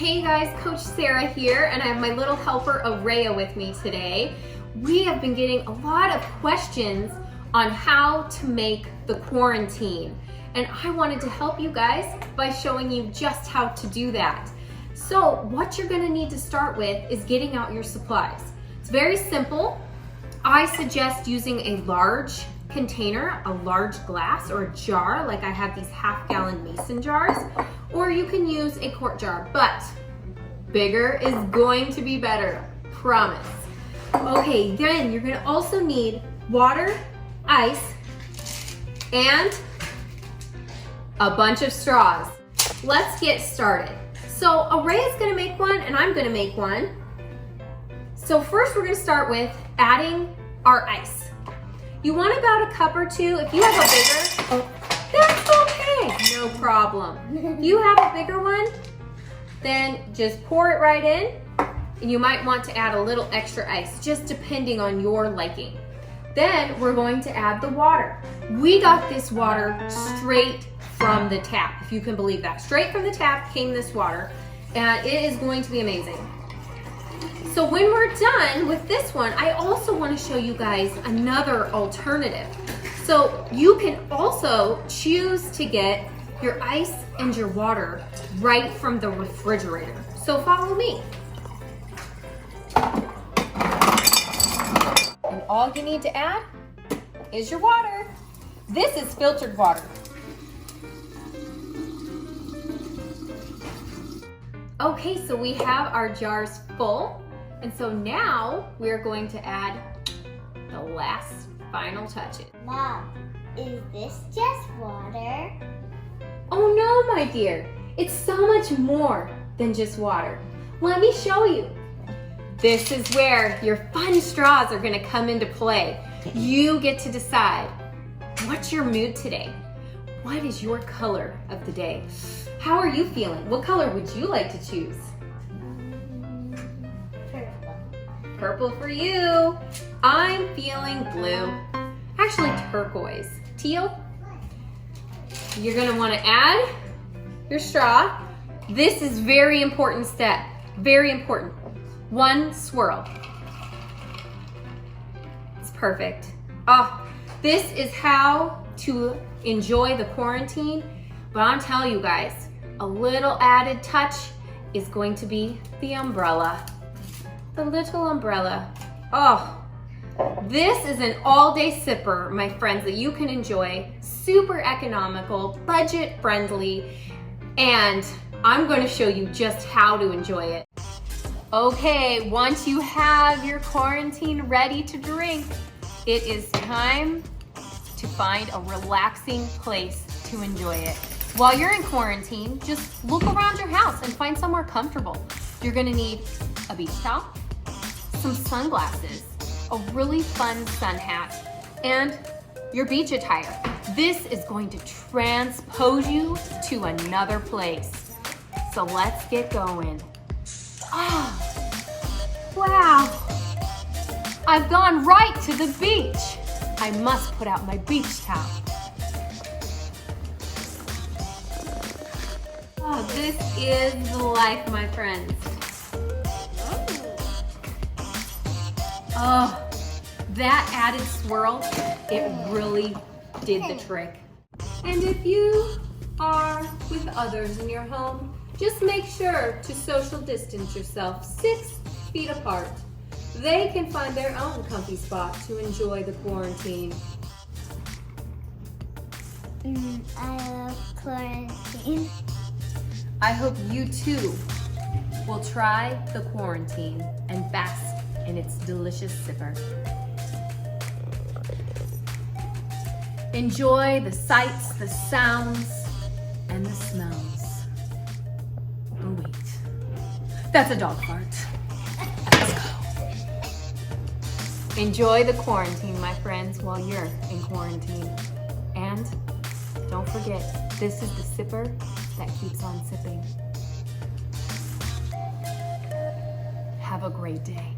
Hey guys, Coach Sarah here, and I have my little helper Araya with me today. We have been getting a lot of questions on how to make the quarantine, and I wanted to help you guys by showing you just how to do that. So what you're gonna need to start with is getting out your supplies. It's very simple. I suggest using a large container, a large glass or a jar, like I have these half-gallon mason jars, or you can use a quart jar, but bigger is going to be better, promise. Okay, then you're gonna also need water, ice, and a bunch of straws. Let's get started. So Araya's gonna make one and I'm gonna make one. So first we're gonna start with adding our ice. You want about a cup or two. If you have a bigger, that's okay, no problem. If you have a bigger one, then just pour it right in, and you might want to add a little extra ice, just depending on your liking. Then we're going to add the water. We got this water straight from the tap, if you can believe that. Straight from the tap came this water, and it is going to be amazing. So when we're done with this one, I also want to show you guys another alternative. So you can also choose to get your ice and your water right from the refrigerator. So follow me. And all you need to add is your water. This is filtered water. Okay, so we have our jars full. And so now we're going to add the last final touches. Mom, is this just water? Oh no, my dear. It's so much more than just water. Let me show you. This is where your fun straws are gonna come into play. You get to decide, what's your mood today? What is your color of the day? How are you feeling? What color would you like to choose? Purple for you. I'm feeling blue. Actually turquoise. Teal. You're gonna wanna add your straw. This is very important step. Very important. One swirl. It's perfect. Oh, this is how to enjoy the quarantine. But I'm telling you guys, a little added touch is going to be the umbrella. The little umbrella. Oh, this is an all-day sipper, my friends, that you can enjoy. Super economical, budget friendly, and I'm going to show you just how to enjoy it. Okay, once you have your quarantine ready to drink, it is time to find a relaxing place to enjoy it. While you're in quarantine, just look around your house and find somewhere comfortable. You're going to need a beach towel, some sunglasses, a really fun sun hat, and your beach attire. This is going to transpose you to another place. So let's get going. Oh, wow. I've gone right to the beach. I must put out my beach towel. Oh, this is the life, my friends. Oh, that added swirl, it really did the trick. And if you are with others in your home, just make sure to social distance yourself 6 feet apart. They can find their own comfy spot to enjoy the quarantine. I love quarantine. I hope you too will try the quarantine and bask in its delicious sipper. Enjoy the sights, the sounds, and the smells. Oh wait, that's a dog fart. Let's go. Enjoy the quarantine, my friends, while you're in quarantine. And don't forget, this is the sipper that keeps on sipping. Have a great day.